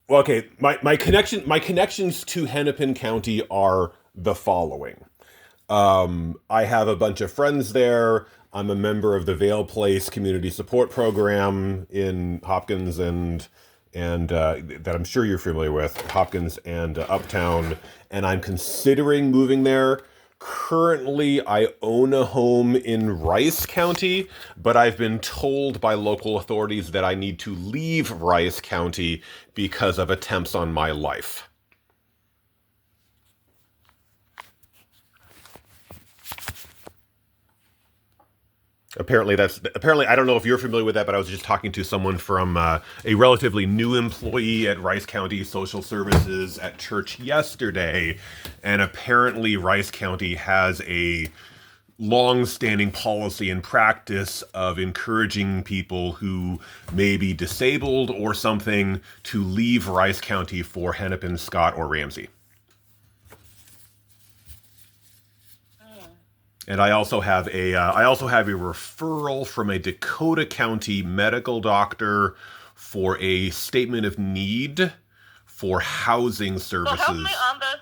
Well, okay, my connections to Hennepin County are the following. I have a bunch of friends there. I'm a member of the Vale Place Community Support Program in Hopkins and that I'm sure you're familiar with, Hopkins and Uptown, and I'm considering moving there. Currently, I own a home in Rice County, but I've been told by local authorities that I need to leave Rice County because of attempts on my life. Apparently I don't know if you're familiar with that, but I was just talking to someone from a relatively new employee at Rice County Social Services at church yesterday, and apparently Rice County has a long-standing policy and practice of encouraging people who may be disabled or something to leave Rice County for Hennepin, Scott, or Ramsey. Mm. And I also have a referral from a Dakota County medical doctor for a statement of need for housing So services.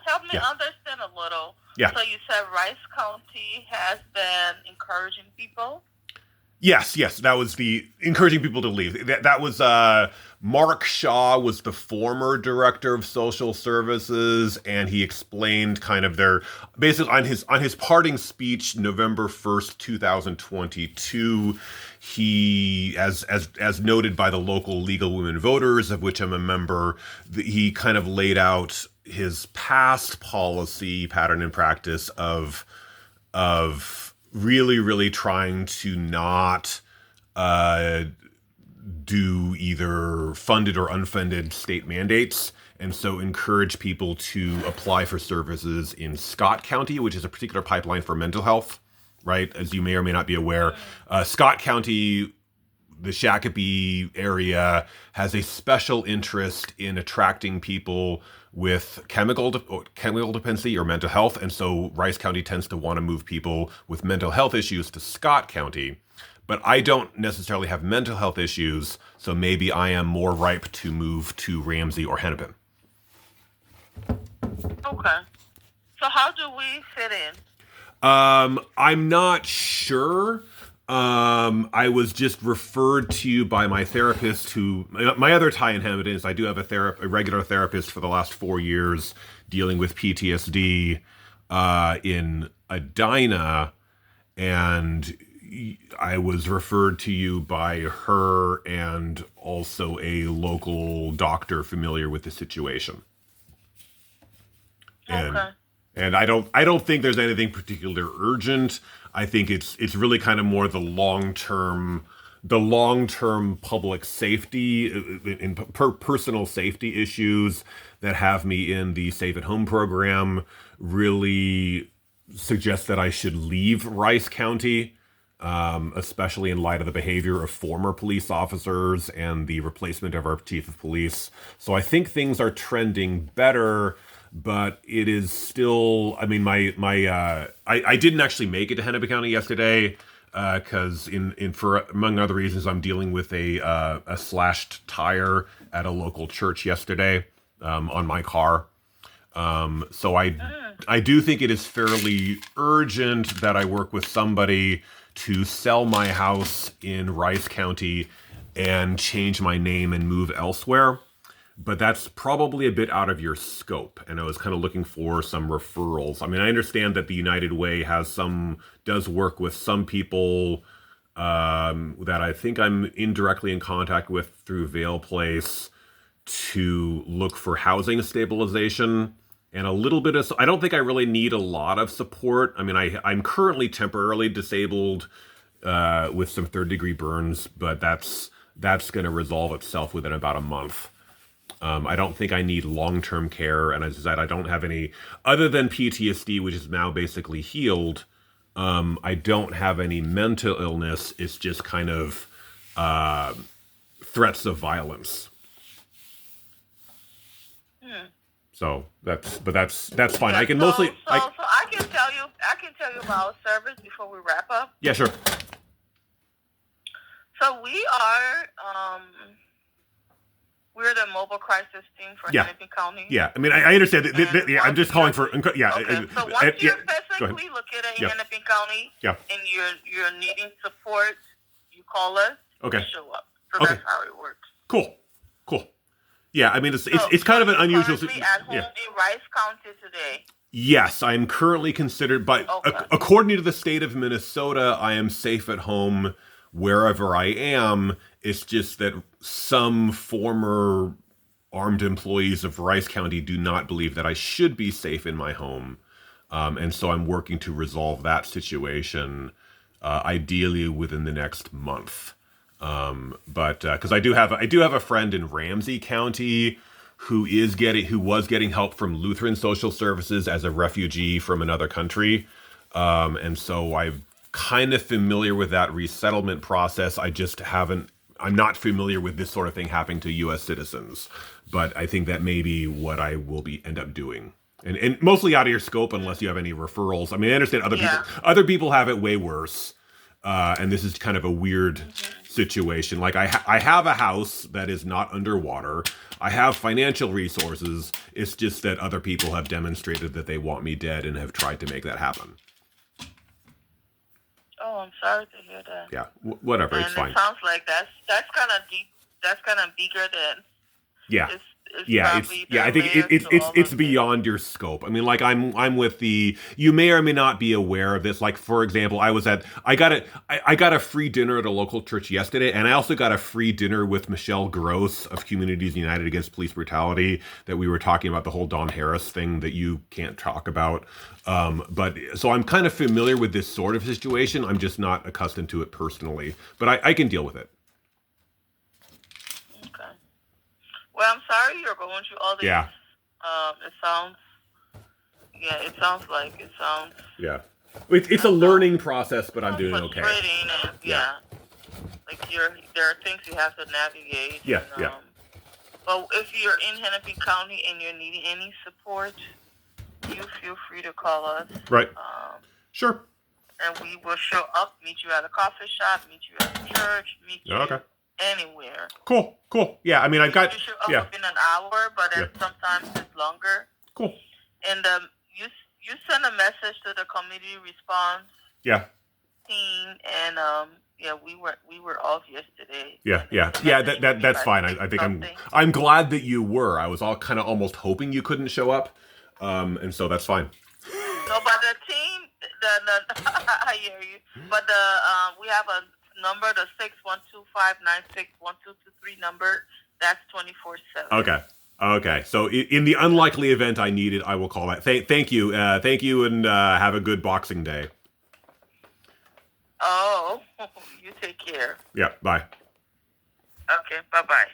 help me Yeah, understand a little. yeah. So you said Rice County has been encouraging people. Yes, yes, that was the encouraging people to leave. That was Mark Shaw was the former director of social services, and he explained kind of their basically on his parting speech, November 1st, 2022. He, as noted by the local Legal Women Voters, of which I'm a member, he kind of laid out his past policy pattern and practice of really, really trying to not uh, do either funded or unfunded state mandates, and so encourage people to apply for services in Scott County, which is a particular pipeline for mental health. Right, as you may or may not be aware, Mm. Scott County, the Shakopee area, has a special interest in attracting people with chemical dependency or mental health, and so Rice County tends to want to move people with mental health issues to Scott County. But I don't necessarily have mental health issues, so maybe I am more ripe to move to Ramsey or Hennepin. Okay. So how do we fit in? I'm not sure. I was just referred to you by my therapist, who my other tie in Hennepin is I do have a regular therapist for the last 4 years dealing with PTSD in Edina, and I was referred to you by her and also a local doctor familiar with the situation. and Okay. and I don't think there's anything particularly urgent. I think it's really kind of more the long term public safety and personal safety issues that have me in the Safe at Home program really suggest that I should leave Rice County, especially in light of the behavior of former police officers and the replacement of our chief of police. So I think things are trending better, but it is still. I mean, I didn't actually make it to Hennepin County yesterday because in for among other reasons, I'm dealing with a slashed tire at a local church yesterday on my car. So Mm. I do think it is fairly urgent that I work with somebody to sell my house in Rice County and change my name and move elsewhere. But that's probably a bit out of your scope, and I was kind of looking for some referrals. I mean, I understand that the United Way does work with some people that I think I'm indirectly in contact with through Vale Place to look for housing stabilization and a little bit of. I don't think I really need a lot of support. I mean, I'm currently temporarily disabled with some third-degree burns, but that's going to resolve itself within about a month. I don't think I need long term care, and as I said, I don't have any other than PTSD, which is now basically healed. I don't have any mental illness. It's just kind of uh, threats of violence. Mm. But that's fine. Yeah. I can mostly. So I can tell you about our service before we wrap up. Yeah, sure. So we are We're the mobile crisis team for Yeah. Hennepin County. Yeah, I mean, I understand that. And Yeah, I'm just calling for. Yeah. Okay. So once yeah, you're physically located in Yeah. Hennepin County, Yeah. and you're needing support, you call us. Okay. We show up. So Okay. that's how it works. Cool. Yeah, I mean, it's kind of an unusual situation. At home in Rice County today. Yes, I am currently considered, but according to the state of Minnesota, I am safe at home wherever I am. It's just that some former armed employees of Rice County do not believe that I should be safe in my home. And so I'm working to resolve that situation, ideally within the next month. But because I do have a friend in Ramsey County who was getting help from Lutheran Social Services as a refugee from another country, and so I'm kind of familiar with that resettlement process. I'm not familiar with this sort of thing happening to U.S. citizens, but I think that may be what I will end up doing. And mostly out of your scope unless you have any referrals. I mean, I understand other people have it way worse, and this is kind of a weird situation. Like I have a house that is not underwater. I have financial resources. It's just that other people have demonstrated that they want me dead and have tried to make that happen. Oh, I'm sorry to hear that. Yeah, whatever. And it's fine. It sounds like that's kind of deep. That's kind of bigger than. Yeah. I think it's beyond your scope. I mean, like I'm with you may or may not be aware of this. Like, for example, I got a free dinner at a local church yesterday, and I also got a free dinner with Michelle Gross of Communities United Against Police Brutality, that we were talking about the whole Don Harris thing that you can't talk about. But so I'm kind of familiar with this sort of situation. I'm just not accustomed to it personally, but I can deal with it. Well, I'm sorry you're going through all this. Yeah. It sounds like. Yeah. It's a learning process, but I'm doing okay. And, like there are things you have to navigate. Yeah. And, but if you're in Hennepin County and you're needing any support, you feel free to call us. Right. Sure. And we will show up, meet you at a coffee shop, meet you at a church, meet you. Okay. Anywhere. Cool. Yeah, I mean, I've got. You show up within an hour, but sometimes it's longer. Cool. And you send a message to the community response. Team, and we were off yesterday. That's fine. I think I'm glad that you were. I was almost hoping you couldn't show up, and so that's fine. No, but the team, I hear you. But we have a number, the 612-596-1223 number. That's 24/7. Okay. So in the unlikely event I need it, I will call that. Thank you, and have a good Boxing Day. Oh, you take care. Yeah. Bye. Okay. Bye-bye.